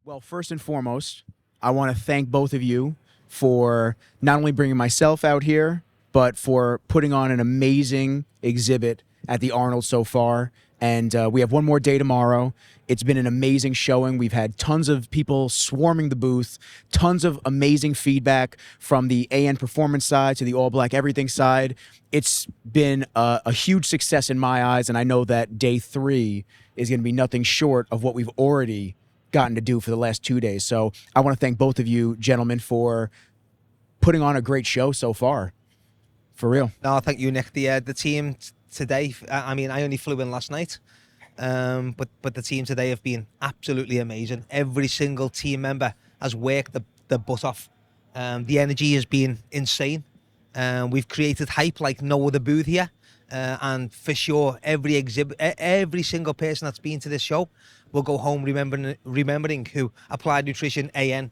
Well, first and foremost, I want to thank both of you for not only bringing myself out here, but for putting on an amazing exhibit at the Arnold so far. And we have one more day tomorrow. It's been an amazing showing. We've had tons of people swarming the booth, tons of amazing feedback from the AN performance side to the all black everything side. It's been a huge success in my eyes, and I know that day 3 is going to be nothing short of what we've already gotten to do for the last 2 days. So I want to thank both of you gentlemen for putting on a great show so far. For real. No, thank you, Nick. The team today, I mean, I only flew in last night, but the team today have been absolutely amazing. Every single team member has worked the butt off. The energy has been insane. We've created hype like no other booth here. And for sure, every single person that's been to this show will go home remembering who Applied Nutrition AN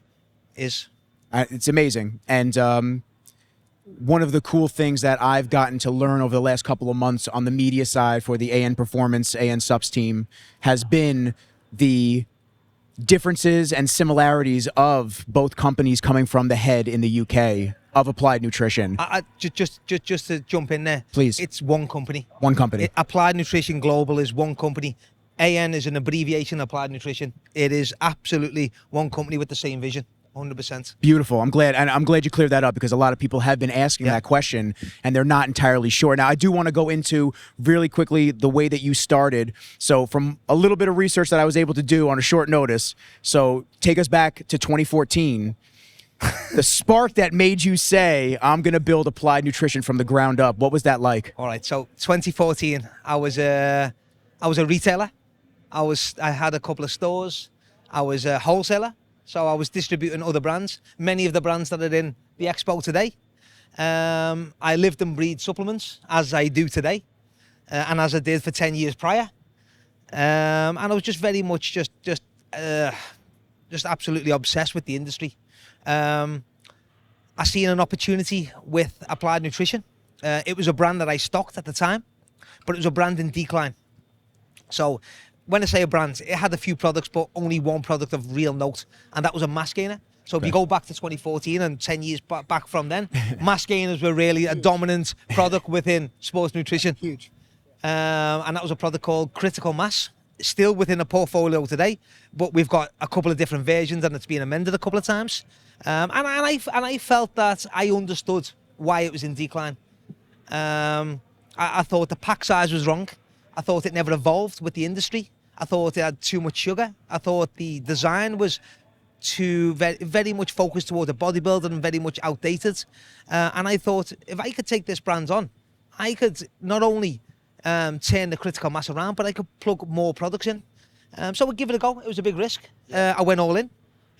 is. It's amazing. And one of the cool things that I've gotten to learn over the last couple of months on the media side for the AN Performance, AN Supps team has been the differences and similarities of both companies coming from the head in the UK of Applied Nutrition. Just to jump in there, please. It's one company. One company. Applied Nutrition Global is one company. AN is an abbreviation of Applied Nutrition. It is absolutely one company with the same vision. 100%. Beautiful. I'm glad you cleared that up, because a lot of people have been asking that question and they're not entirely sure. Now, I do want to go into really quickly the way that you started. So from a little bit of research that I was able to do on a short notice, so take us back to 2014. The spark that made you say, I'm going to build Applied Nutrition from the ground up. What was that like? All right. So 2014, I was a retailer. I had a couple of stores. I was a wholesaler. So I was distributing other brands, many of the brands that are in the expo today. I lived and breathed supplements, as I do today, and as I did for 10 years prior. And I was just very much just absolutely obsessed with the industry. I seen an opportunity with Applied Nutrition. It was a brand that I stocked at the time, but it was a brand in decline. So when I say a brand, it had a few products, but only one product of real note, and that was a mass gainer. So if you go back to 2014 and 10 years back from then, mass gainers were really a dominant product within sports nutrition. Huge. And that was a product called Critical Mass, still within a portfolio today, but we've got a couple of different versions and it's been amended a couple of times. And I felt that I understood why it was in decline. I thought the pack size was wrong. I thought it never evolved with the industry. I thought it had too much sugar. I thought the design was too very much focused toward the bodybuilder and very much outdated. And I thought, if I could take this brand on, I could not only turn the Critical Mass around, but I could plug more products in. So we'd give it a go. It was a big risk. I went all in.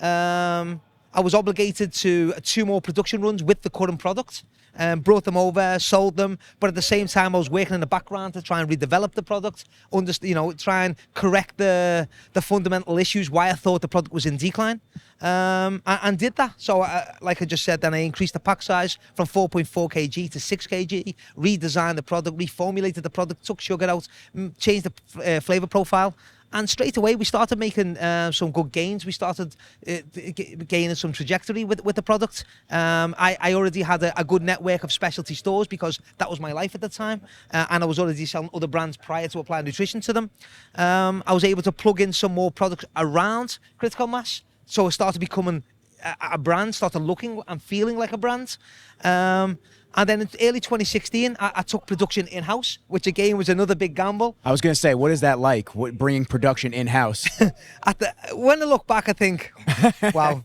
I was obligated to 2 more production runs with the current product. Brought them over, sold them, but at the same time I was working in the background to try and redevelop the product, try and correct the fundamental issues why I thought the product was in decline, and did that. So like I just said, then I increased the pack size from 4.4 kg to 6 kg, redesigned the product, reformulated the product, took sugar out, changed the flavor profile. And straight away, we started making some good gains. We started gaining some trajectory with the product. I already had a good network of specialty stores because that was my life at the time. And I was already selling other brands prior to Applied Nutrition to them. I was able to plug in some more products around Critical Mass. So it started becoming a brand, started looking and feeling like a brand. And then in early 2016, I took production in-house, which again was another big gamble. I was going to say, what is that like, bringing production in-house? When I look back, I think, wow.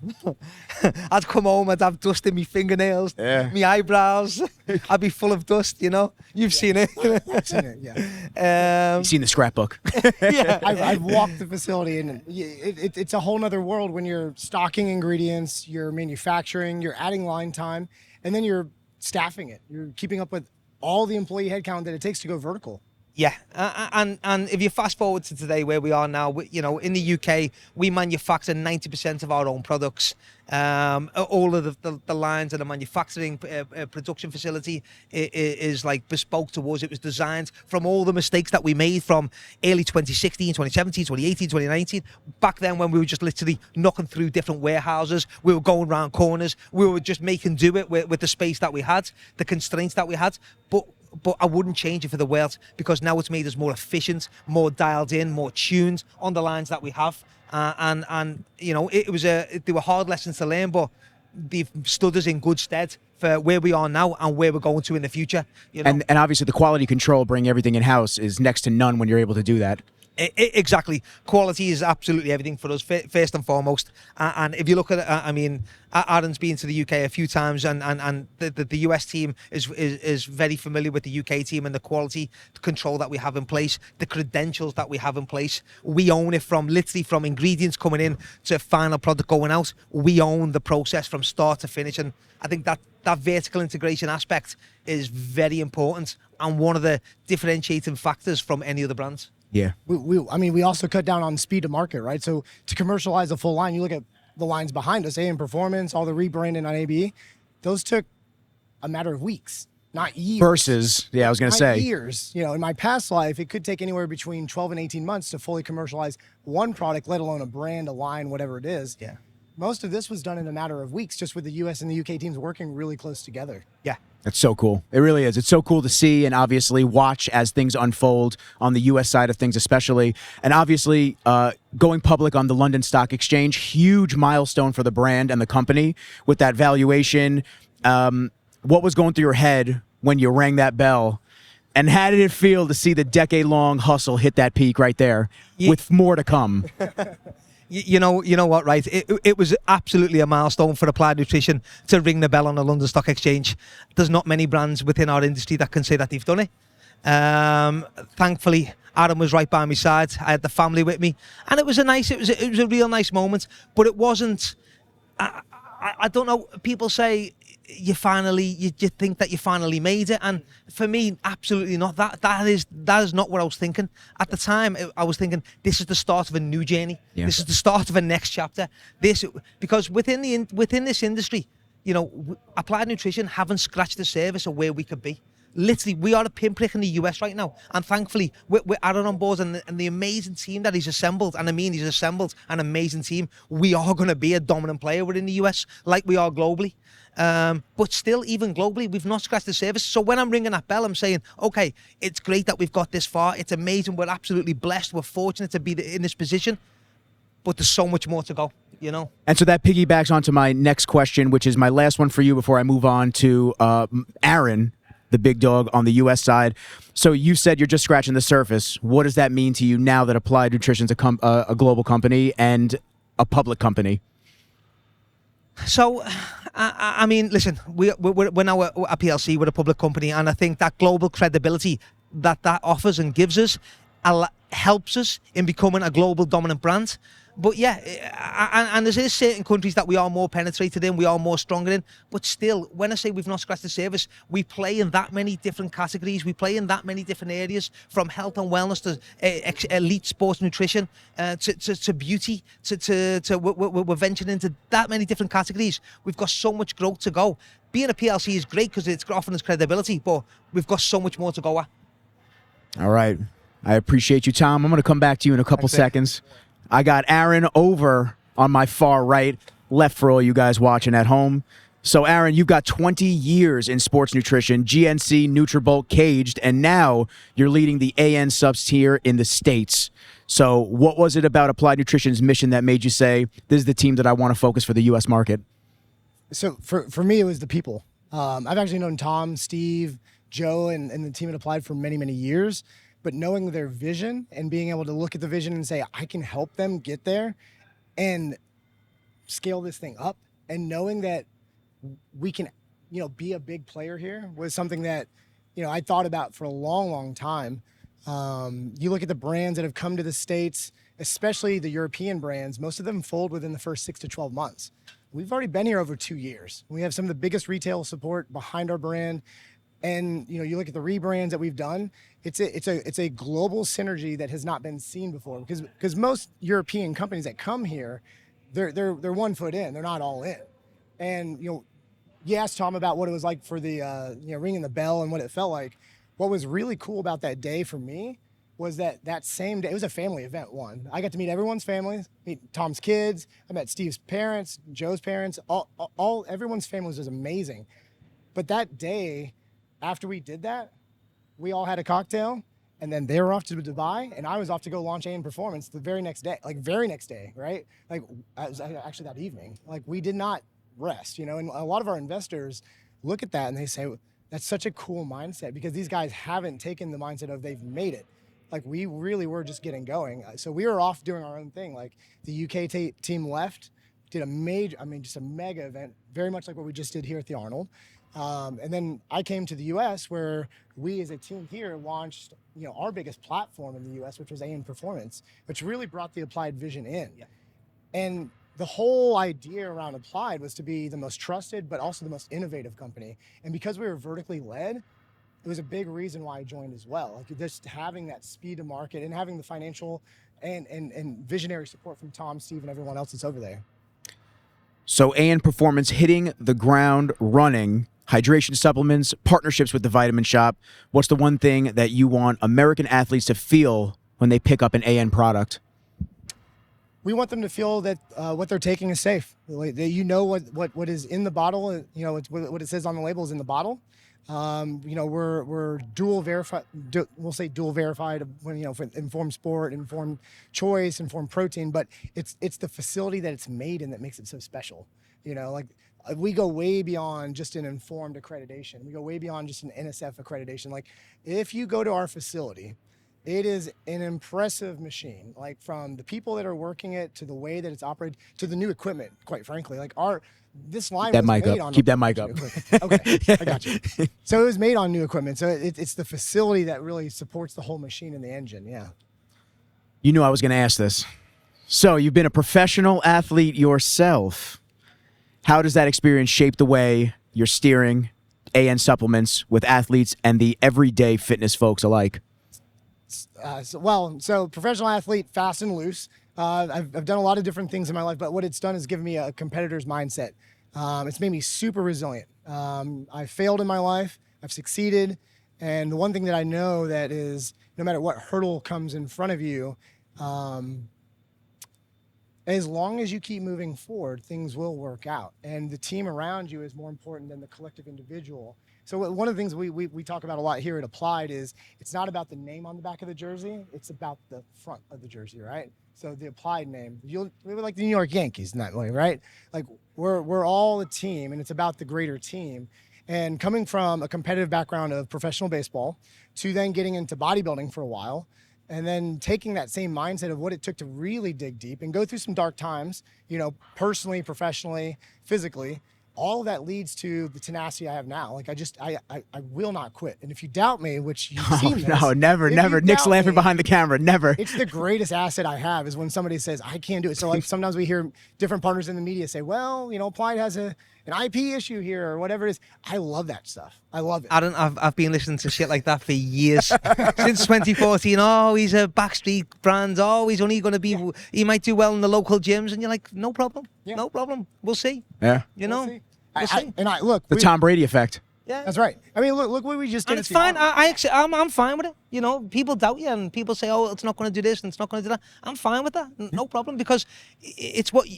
I'd come home, I'd have dust in my fingernails, my eyebrows. I'd be full of dust, you know. You've seen it. I've seen it, yeah. You've seen the scrapbook. Yeah, I've walked the facility, and it's a whole nother world when you're stocking ingredients, you're manufacturing, you're adding line time, and then you're staffing it. You're keeping up with all the employee headcount that it takes to go vertical. Yeah, and if you fast forward to today, where we are now, you know, in the UK, we manufacture 90% of our own products. All of the lines in the manufacturing production facility is like bespoke to us. It was designed from all the mistakes that we made from early 2016, 2017, 2018, 2019. Back then, when we were just literally knocking through different warehouses, we were going around corners, we were just making do it with the space that we had, the constraints that we had. But I wouldn't change it for the world, because now it's made us more efficient, more dialed in, more tuned on the lines that we have. And you know, they were hard lessons to learn, but they've stood us in good stead for where we are now and where we're going to in the future. You know? And obviously the quality control, bringing everything in house, is next to none when you're able to do that. Exactly. Quality is absolutely everything for us, first and foremost. And if you look at it, I mean, Aaron's been to the UK a few times, and the US team is very familiar with the UK team and the quality control that we have in place, the credentials that we have in place. We own it literally from ingredients coming in to final product going out. We own the process from start to finish. And I think that vertical integration aspect is very important and one of the differentiating factors from any other brands. Yeah. We also cut down on speed to market, right? So to commercialize a full line, you look at the lines behind us, AN Performance, all the rebranding on ABE, those took a matter of weeks, not years. Versus, yeah, I was going to say. Years. You know, in my past life, it could take anywhere between 12 and 18 months to fully commercialize one product, let alone a brand, a line, whatever it is. Yeah. Most of this was done in a matter of weeks, just with the US and the UK teams working really close together. Yeah. That's so cool. It really is. It's so cool to see and obviously watch as things unfold on the U.S. side of things especially. And obviously going public on the London Stock Exchange, huge milestone for the brand and the company with that valuation. What was going through your head when you rang that bell? And how did it feel to see the decade-long hustle hit that peak right there with more to come? You know what, right? It was absolutely a milestone for Applied Nutrition to ring the bell on the London Stock Exchange. There's not many brands within our industry that can say that they've done it. Thankfully, Aaron was right by my side. I had the family with me, and it was a real nice moment. But it wasn't. I don't know. People say you think that you finally made it, and for me, absolutely not. That is not what I was thinking at the time. I was thinking this is the start of a new journey. Yeah. This is the start of a next chapter. Because within this industry, you know, Applied Nutrition haven't scratched the surface of where we could be. Literally, we are a pinprick in the US right now, and thankfully, with Aaron on board and the amazing team that he's assembled, and I mean he's assembled an amazing team, we are going to be a dominant player within the US, like we are globally. But still, even globally, we've not scratched the surface. So when I'm ringing that bell, I'm saying, okay, it's great that we've got this far. It's amazing. We're absolutely blessed. We're fortunate to be in this position, but there's so much more to go. You know? And so that piggybacks onto my next question, which is my last one for you before I move on to Aaron, the big dog on the U.S. side. So you said you're just scratching the surface. What does that mean to you now that Applied Nutrition's a global company and a public company? So, I mean, listen, we're now a PLC, we're a public company, and I think that global credibility that offers and gives us helps us in becoming a global dominant brand. But yeah, and there's certain countries that we are more penetrated in, we are more stronger in, but still, when I say we've not scratched the surface, we play in that many different categories, we play in that many different areas, from health and wellness to elite sports nutrition, to beauty, we're venturing into that many different categories. We've got so much growth to go. Being a PLC is great because it's offering us credibility, but we've got so much more to go at. All right. I appreciate you, Tom. I'm going to come back to you in a couple seconds. I got Aaron over on my far right, left for all you guys watching at home. So, Aaron, you've got 20 years in sports nutrition, GNC, Nutrabolt, Caged, and now you're leading the AN Supps tier in the States. So what was it about Applied Nutrition's mission that made you say, this is the team that I want to focus for the U.S. market? So for me, it was the people. I've actually known Tom, Steve, Joe, and the team at Applied for many, many years. But knowing their vision and being able to look at the vision and say, I can help them get there and scale this thing up, and knowing that we can, you know, be a big player here was something that, you know, I thought about for a long, long time. You look at the brands that have come to the States, especially the European brands, most of them fold within the first 6 to 12 months. We've already been here over 2 years. We have some of the biggest retail support behind our brand. And you look at the rebrands that we've done. It's a global synergy that has not been seen before, because most European companies that come here, they're 1 foot in, they're not all in. And you asked Tom about what it was like for the ringing the bell and what it felt like. What was really cool about that day for me was that same day, it was a family event. I got to meet everyone's families, meet Tom's kids. I met Steve's parents, Joe's parents, everyone's families was amazing. But that day, after we did that, we all had a cocktail, and then they were off to Dubai, and I was off to go launch AN Performance the very next day, right? Like, actually that evening. Like, we did not rest, and a lot of our investors look at that and they say, that's such a cool mindset, because these guys haven't taken the mindset of they've made it. Like, we really were just getting going. So we were off doing our own thing. Like, the UK team left, did just a mega event, very much like what we just did here at the Arnold. And then I came to the US, where we as a team here launched, our biggest platform in the US, which was AN Performance, which really brought the Applied vision in. Yeah. And the whole idea around Applied was to be the most trusted, but also the most innovative company. And because we were vertically led, it was a big reason why I joined as well. Like, just having that speed to market and having the financial and visionary support from Tom, Steve, and everyone else that's over there. So AN Performance hitting the ground running, hydration supplements, partnerships with the Vitamin Shop. What's the one thing that you want American athletes to feel when they pick up an AN product? We want them to feel that what they're taking is safe. What is in the bottle. What it says on the label is in the bottle. We're dual verified. We'll say dual verified. For informed sport, informed choice, informed protein. But it's the facility that it's made in that makes it so special. We go way beyond just an informed accreditation. We go way beyond just an NSF accreditation. Like, if you go to our facility, it is an impressive machine, like, from the people that are working it to the way that it's operated to the new equipment, quite frankly. Like, this line was made on... Keep that mic up. Okay, I got you. So it was made on new equipment. So it's the facility that really supports the whole machine and the engine, yeah. You knew I was going to ask this. So you've been a professional athlete yourself. How does that experience shape the way you're steering AN supplements with athletes and the everyday fitness folks alike? So professional athlete, fast and loose. I've done a lot of different things in my life, but what it's done is given me a competitor's mindset. It's made me super resilient. I failed in my life. I've succeeded. And the one thing that I know that is, no matter what hurdle comes in front of you, as long as you keep moving forward, things will work out. And the team around you is more important than the collective individual. So one of the things we talk about a lot here at Applied is it's not about the name on the back of the jersey. It's about the front of the jersey, right? So the Applied name, we were like the New York Yankees in that way, right? Like, we're all a team, and it's about the greater team. And coming from a competitive background of professional baseball to then getting into bodybuilding for a while, and then taking that same mindset of what it took to really dig deep and go through some dark times, personally, professionally, physically, all of that leads to the tenacity I have now. Like, I will not quit. And if you doubt me, which you've seen this. No, never. Nick's laughing behind the camera, never. It's the greatest asset I have is when somebody says, I can't do it. So, like, sometimes we hear different partners in the media say, well, Applied has an IP issue here or whatever it is. I love that stuff. I love it. I've been listening to shit like that for years. Since 2014, he's a backstreet brand. He's only going to be, he might do well in the local gyms. And you're like, no problem. Yeah. No problem. We'll see. Yeah. We'll see. Look. The Tom Brady effect. Yeah. That's right. I mean, look what we just did. And it's fine. I'm fine with it. People doubt you and people say, it's not going to do this and it's not going to do that. I'm fine with that. No problem, because it's what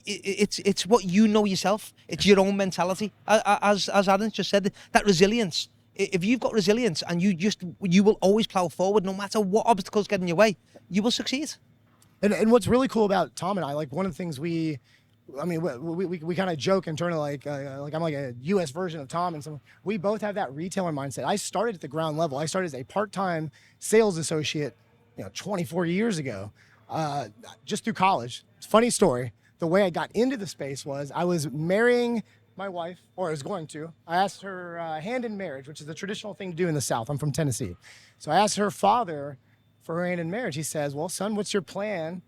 you know yourself. It's your own mentality. As Aaron just said, that resilience. If you've got resilience and you will always plow forward no matter what obstacles get in your way, you will succeed. And what's really cool about Tom and I, like, one of the things we kind of joke internally, like I'm like a U.S. version of Tom, and so we both have that retailer mindset. I started at the ground level. I started as a part-time sales associate, 24 years ago, just through college. Funny story. The way I got into the space was I was marrying my wife, or I was going to. I asked her hand in marriage, which is the traditional thing to do in the South. I'm from Tennessee. So I asked her father for her hand in marriage. He says, well, son, what's your plan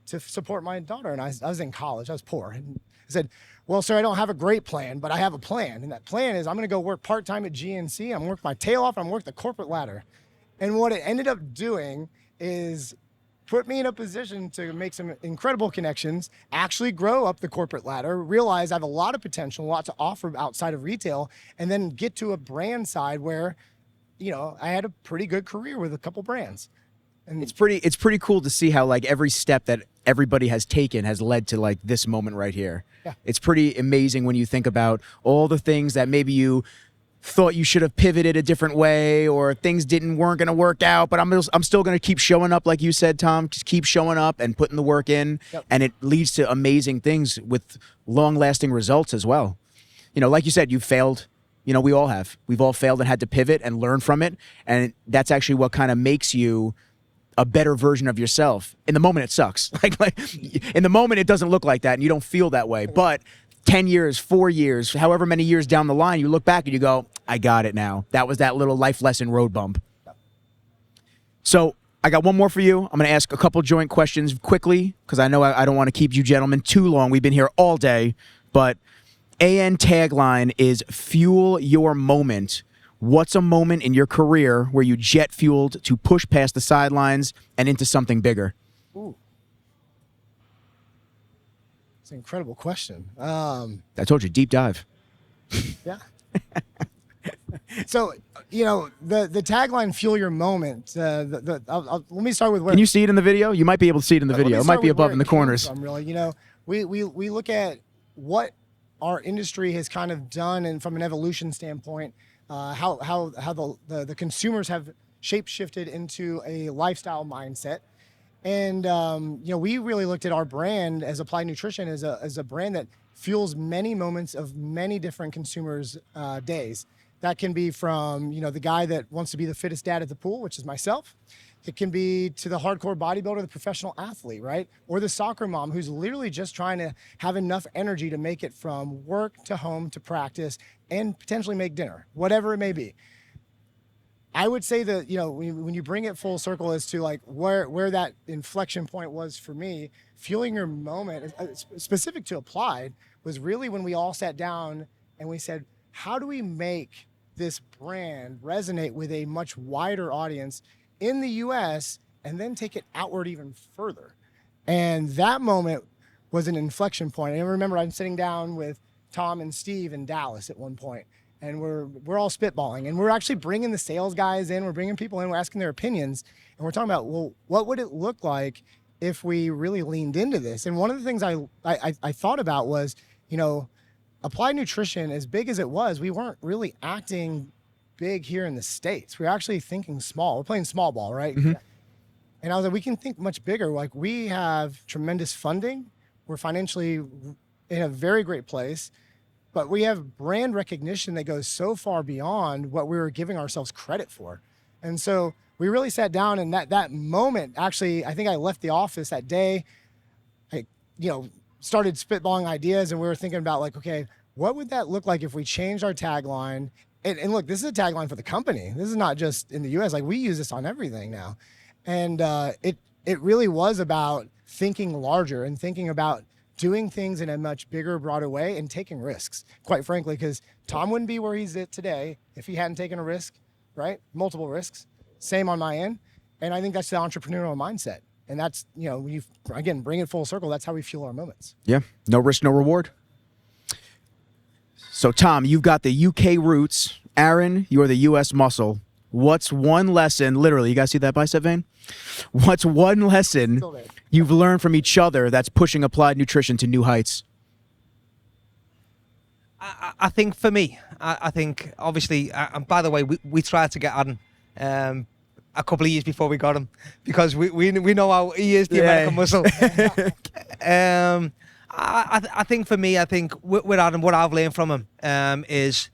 to support my daughter. And I was in college. I was poor. And I said, well, sir, I don't have a great plan, but I have a plan. And that plan is I'm going to go work part-time at GNC. I'm going to work my tail off. I'm going to work the corporate ladder. And what it ended up doing is put me in a position to make some incredible connections, actually grow up the corporate ladder, realize I have a lot of potential, a lot to offer outside of retail, and then get to a brand side where, you know, I had a pretty good career with a couple brands. And It's pretty cool to see how like every step that everybody has taken has led to like this moment right here. Yeah. It's pretty amazing when you think about all the things that maybe you thought you should have pivoted a different way, or things weren't going to work out, but I'm still going to keep showing up, like you said, Tom. Just keep showing up and putting the work in, Yep. and it leads to amazing things with long-lasting results as well. You know, like you said, you failed. You know, we all have. We've all failed and had to pivot and learn from it, and that's actually what kind of makes you a better version of yourself. In the moment, it sucks. Like in the moment, it doesn't look like that, and you don't feel that way. But 10 years, 4 years, however many years down the line, you look back and you go, I got it now. That was that little life lesson road bump. So I got one more for you. I'm going to ask a couple joint questions quickly because I know I don't want to keep you gentlemen too long. We've been here all day. But AN tagline is fuel your moment. What's a moment in your career where you jet fueled to push past the sidelines and into something bigger? Ooh. It's an incredible question. I told you, deep dive. Yeah. So, you know, the tagline "Fuel Your Moment." Let me start with where. Can you see it in the video? You might be able to see it in the Let me video. It start might be with above where in the it came corners. from, really, you know, we look at what our industry has kind of done, and from an evolution standpoint, how the consumers have shape shifted into a lifestyle mindset. And you know, we really looked at our brand as Applied Nutrition as a brand that fuels many moments of many different consumers' days. That can be from, you know, the guy that wants to be the fittest dad at the pool, which is myself. It can be to the hardcore bodybuilder, the professional athlete, right? Or the soccer mom who's literally just trying to have enough energy to make it from work to home to practice and potentially make dinner, whatever it may be. I would say that, you know, when you bring it full circle as to like where that inflection point was for me, fueling your moment, specific to Applied, was really when we all sat down and we said, how do we make this brand resonate with a much wider audience in the US and then take it outward even further? And that moment was an inflection point. And I remember I'm sitting down with Tom and Steve in Dallas at one point, and we're all spitballing, and we're actually bringing the sales guys in, we're bringing people in, we're asking their opinions, and we're talking about, well, what would it look like if we really leaned into this? And one of the things I thought about was, you know, Applied Nutrition, as big as it was, we weren't really acting big here in the States. We're actually thinking small. We're playing small ball, right? Mm-hmm. And I was like, we can think much bigger. Like, we have tremendous funding. We're financially in a very great place, but we have brand recognition that goes so far beyond what we were giving ourselves credit for. And so we really sat down, and that moment, actually, I think I left the office that day. I, you know, started spitballing ideas, and we were thinking about like, okay, what would that look like if we changed our tagline? And look, this is a tagline for the company. This is not just in the US. Like, we use this on everything now. And it really was about thinking larger and thinking about doing things in a much bigger, broader way and taking risks, quite frankly, because Tom wouldn't be where he's at today if he hadn't taken a risk, right? Multiple risks. Same on my end. And I think that's the entrepreneurial mindset. And that's, you know, when you, again, bring it full circle, that's how we fuel our moments. Yeah. No risk, no reward. So, Tom, you've got the UK roots. Aaron, you're the US muscle. What's one lesson, literally, you guys see that bicep vein? What's one lesson you've learned from each other that's pushing Applied Nutrition to new heights? I think for me, I think obviously, and by the way, we tried to get Aaron a couple of years before we got him, because we know how he is, the American muscle. I think for me, I think with Aaron, what I've learned from him is,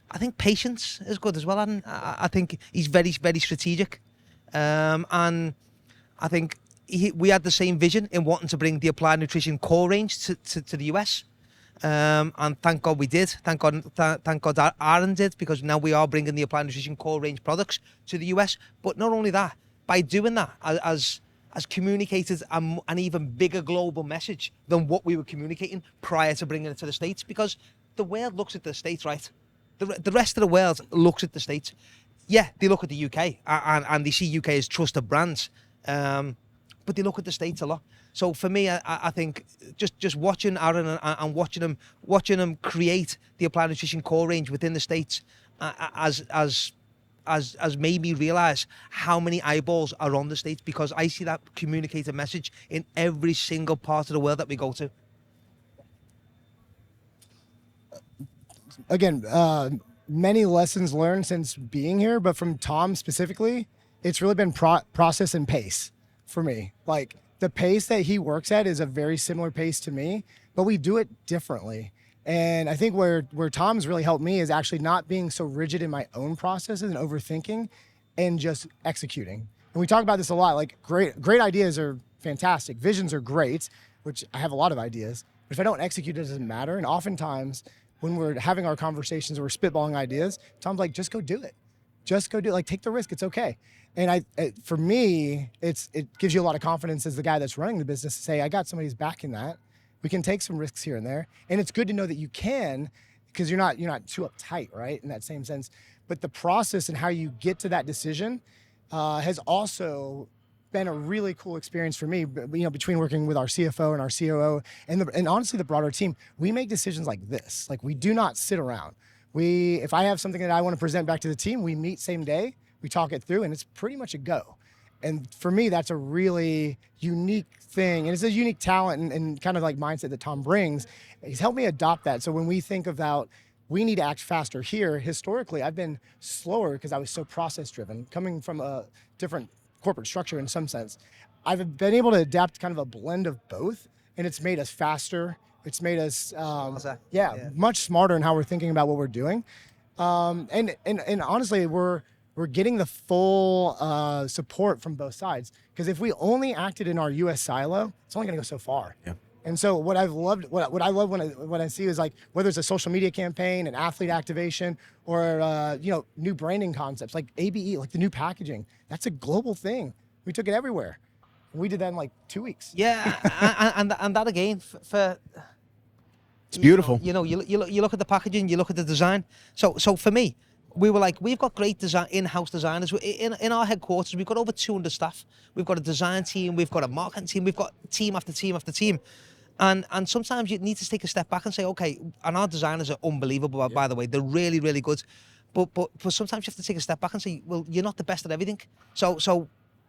I think patience is good as well, Aaron. I think he's very, very strategic. And I think we had the same vision in wanting to bring the Applied Nutrition core range to the US. And thank God we did. Thank God Aaron did, because now we are bringing the Applied Nutrition core range products to the US. But not only that, by doing that, as has communicated an even bigger global message than what we were communicating prior to bringing it to the States, because the world looks at the States, right? The rest of the world looks at the States. Yeah, they look at the UK and they see UK as trusted brands, but they look at the States a lot. So for me, I think just watching Aaron and watching him create the Applied Nutrition core range within the States has made me realise how many eyeballs are on the States, because I see that communicated message in every single part of the world that we go to. Again, many lessons learned since being here, but from Tom specifically, it's really been process and pace for me. Like, the pace that he works at is a very similar pace to me, but we do it differently. And I think where Tom's really helped me is actually not being so rigid in my own processes and overthinking and just executing. And we talk about this a lot. Like, great ideas are fantastic. Visions are great, which I have a lot of ideas. But if I don't execute, it doesn't matter. And oftentimes when we're having our conversations or we're spitballing ideas, Tom's like, just go do it. Just go do it. Like, take the risk. It's okay. And for me, it gives you a lot of confidence as the guy that's running the business to say, I got somebody who's backing that. We can take some risks here and there. And it's good to know that you can, because you're not too uptight, right? In that same sense. But the process and how you get to that decision has also been a really cool experience for me. You know, between working with our CFO and our COO and honestly the broader team, we make decisions like this. Like, we do not sit around. If I have something that I want to present back to the team, we meet same day, we talk it through, and it's pretty much a go. And for me, that's a really unique thing. And it's a unique talent and kind of like mindset that Tom brings. He's helped me adopt that. So when we think about, we need to act faster here, historically, I've been slower because I was so process driven, coming from a different corporate structure in some sense. I've been able to adapt kind of a blend of both, and it's made us faster. It's made us, much smarter in how we're thinking about what we're doing. And honestly, we're getting the full support from both sides. Because if we only acted in our U.S. silo, it's only going to go so far. Yeah. And so what I've loved, what I love when I see is, like, whether it's a social media campaign, an athlete activation, or new branding concepts like ABE, like the new packaging. That's a global thing. We took it everywhere. We did that in like 2 weeks. Yeah, and that again for. It's beautiful. You look at the packaging, you look at the design. So for me, we were like, we've got great in-house designers. In our headquarters, we've got over 200 staff. We've got a design team, we've got a marketing team, we've got team after team after team. And sometimes you need to take a step back and say, okay, and our designers are unbelievable, by the way. They're really, really good. But sometimes you have to take a step back and say, well, you're not the best at everything. So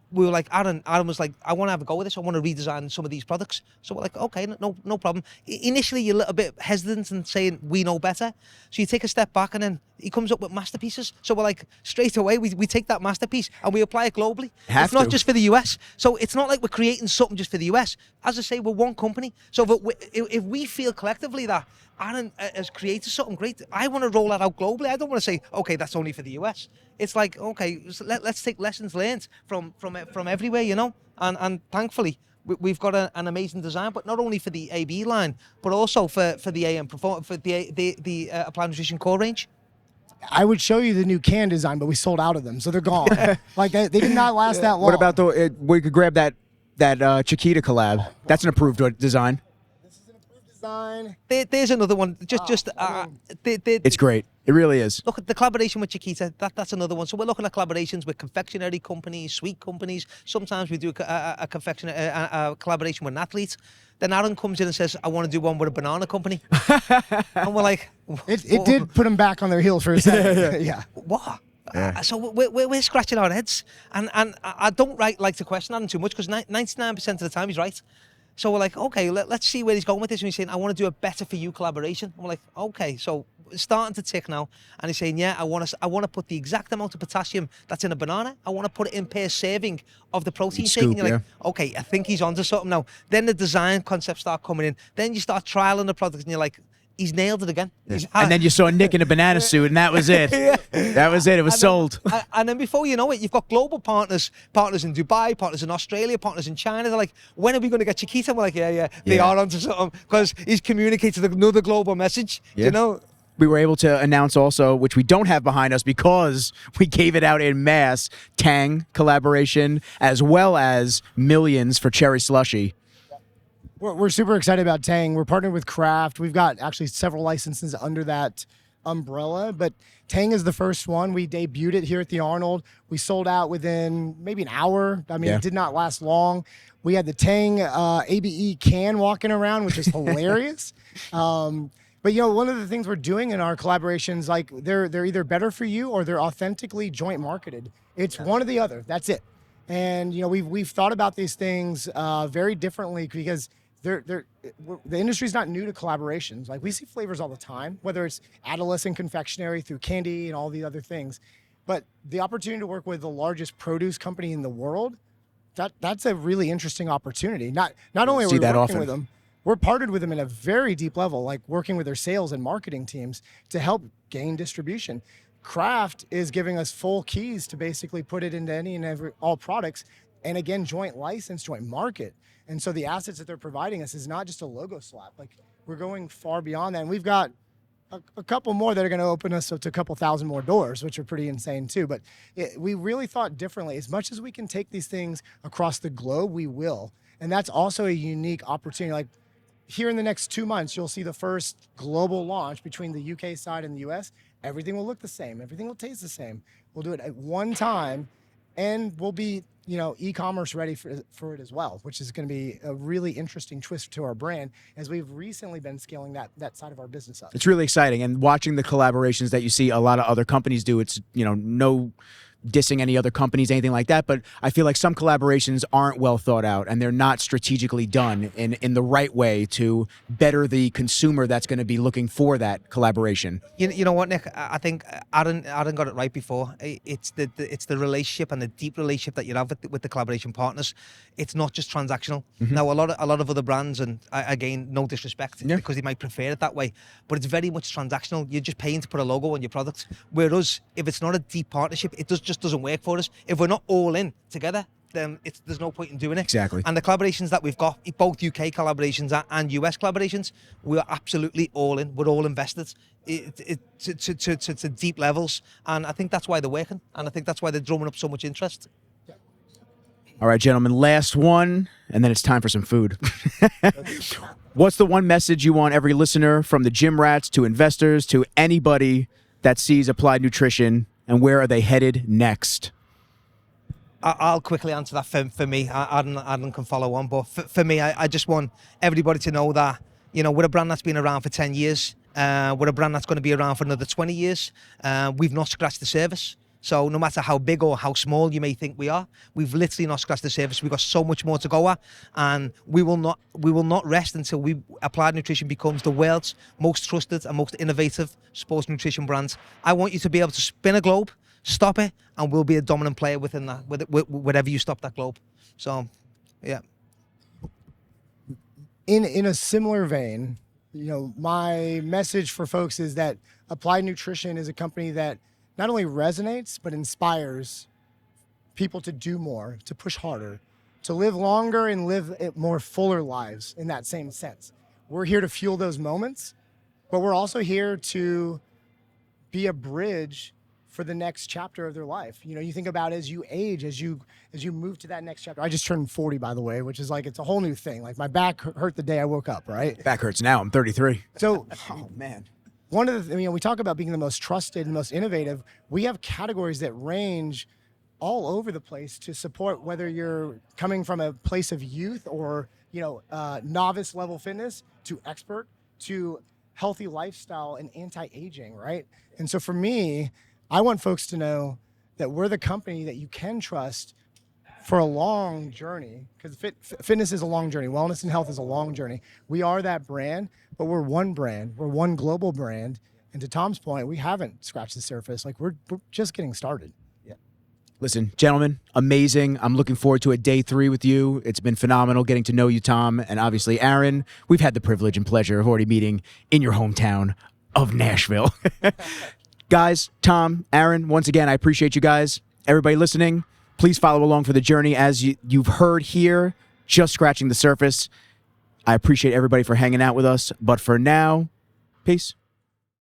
we were like, Aaron was like, I want to have a go with this. I want to redesign some of these products. So we're like, okay, no problem. Initially, you're a little bit hesitant and saying, we know better. So you take a step back, and then he comes up with masterpieces. So we're like, straight away, we take that masterpiece and we apply it globally. It's not just for the US. So it's not like we're creating something just for the US. As I say, we're one company. So if we feel collectively that Aaron has created something great, I want to roll that out globally. I don't want to say, okay, that's only for the US. It's like, okay, so let's take lessons learned from everywhere, you know. And thankfully, we've got an amazing design, but not only for the AB line, but also for the AN for the Applied Nutrition core range. I would show you the new can design, but we sold out of them, so they're gone. Like, they did not last that long. What about we could grab that Chiquita collab? That's an approved design. This is an approved design. There's another one. It's great. It really is. Look at the collaboration with Chiquita. That's another one. So we're looking at collaborations with confectionery companies, sweet companies. Sometimes we do a collaboration with an athlete. Then Aaron comes in and says, I want to do one with a banana company. And we're like... It did put them back on their heels for a second. Yeah. What? Yeah. So we're scratching our heads. And I don't like to question Aaron too much, because 99% of the time he's right. So we're like, okay, let's see where he's going with this. And he's saying, I want to do a better for you collaboration. And we're like, okay, so it's starting to tick now. And he's saying, yeah, I want to put the exact amount of potassium that's in a banana. I want to put it in per serving of the protein shake. And you're like, okay, I think he's onto something now. Then the design concepts start coming in. Then you start trialing the product, and you're like, he's nailed it again. Yes. And then you saw Nick in a banana suit, and that was it. That was it. It was sold. And then before you know it, you've got global partners in Dubai, partners in Australia, partners in China. They're like, when are we going to get Chiquita? We're like, yeah, they are onto something, because he's communicated another global message. Yeah. You know? we were able to announce also, which we don't have behind us because we gave it out in mass, Tang collaboration, as well as millions for Cherry Slushy. We're super excited about Tang. We're partnered with Kraft. We've got actually several licenses under that umbrella, but Tang is the first one. We debuted it here at the Arnold. We sold out within maybe an hour. I mean, It did not last long. We had the Tang ABE can walking around, which is hilarious. But one of the things we're doing in our collaborations, like they're either better for you or they're authentically joint marketed. It's one or the other. That's it. And we've thought about these things very differently because the industry's not new to collaborations. Like we see flavors all the time, whether it's adolescent confectionery through candy and all the other things. But the opportunity to work with the largest produce company in the world, that's a really interesting opportunity. Not only are we working with them, we're partnered with them in a very deep level, like working with their sales and marketing teams to help gain distribution. Kraft is giving us full keys to basically put it into any and all products, and again, joint license, joint market. And so the assets that they're providing us is not just a logo slap. Like we're going far beyond that, and we've got a couple more that are going to open us up to a couple thousand more doors, which are pretty insane too. But we really thought differently. As much as we can take these things across the globe, we will, and that's also a unique opportunity. Like here in the next 2 months, you'll see the first global launch between the UK side and the US. Everything will look the same. Everything will taste the same. We'll do it at one time, and we'll be, e-commerce ready for it as well, which is going to be a really interesting twist to our brand as we've recently been scaling that side of our business up. It's really exciting, and watching the collaborations that you see a lot of other companies do. It's no dissing any other companies, anything like that, but I feel like some collaborations aren't well thought out and they're not strategically done in the right way to better the consumer that's going to be looking for that collaboration. You know what, Nick? I think Aaron got it right before. It's the relationship and the deep relationship that you have with the collaboration partners. It's not just transactional. Mm-hmm. Now, a lot of other brands, and again, no disrespect, because they might prefer it that way, but it's very much transactional. You're just paying to put a logo on your product. Whereas if it's not a deep partnership, it just doesn't work for us. If we're not all in together, then there's no point in doing it. Exactly. And the collaborations that we've got, both UK collaborations and US collaborations, we are absolutely all in. We're all invested to deep levels, and I think that's why they're working, and I think that's why they're drumming up so much interest. All right, gentlemen, last one, and then it's time for some food. What's the one message you want every listener, from the gym rats to investors to anybody that sees Applied Nutrition, and where are they headed next? I'll quickly answer that for me. Adam can follow on, but for me, I just want everybody to know that, we're a brand that's been around for 10 years. We're a brand that's going to be around for another 20 years. We've not scratched the surface. So no matter how big or how small you may think we are, we've literally not scratched the surface. We've got so much more to go at, and we will not rest until Applied Nutrition becomes the world's most trusted and most innovative sports nutrition brand. I want you to be able to spin a globe, stop it, and we'll be a dominant player within that, wherever you stop that globe. So, yeah. In a similar vein, my message for folks is that Applied Nutrition is a company that not only resonates, but inspires people to do more, to push harder, to live longer and live more fuller lives in that same sense. We're here to fuel those moments, but we're also here to be a bridge for the next chapter of their life. You think about as you age, as you move to that next chapter. I just turned 40, by the way, which is like, it's a whole new thing. Like my back hurt the day I woke up, right? Back hurts now. I'm 33. So, oh man. One of the, we talk about being the most trusted and most innovative. We have categories that range all over the place to support whether you're coming from a place of youth or, novice level fitness to expert to healthy lifestyle and anti-aging, right? And so for me, I want folks to know that we're the company that you can trust for a long journey, because fitness is a long journey. Wellness and health is a long journey. We are that brand, but we're one brand. We're one global brand. And to Tom's point, we haven't scratched the surface. Like we're just getting started. Yeah. Listen, gentlemen, amazing. I'm looking forward to a day 3 with you. It's been phenomenal getting to know you, Tom, and obviously Aaron. We've had the privilege and pleasure of already meeting in your hometown of Nashville. Guys, Tom, Aaron, once again, I appreciate you guys. Everybody listening, please follow along for the journey. As you've heard here, just scratching the surface. I appreciate everybody for hanging out with us. But for now, peace.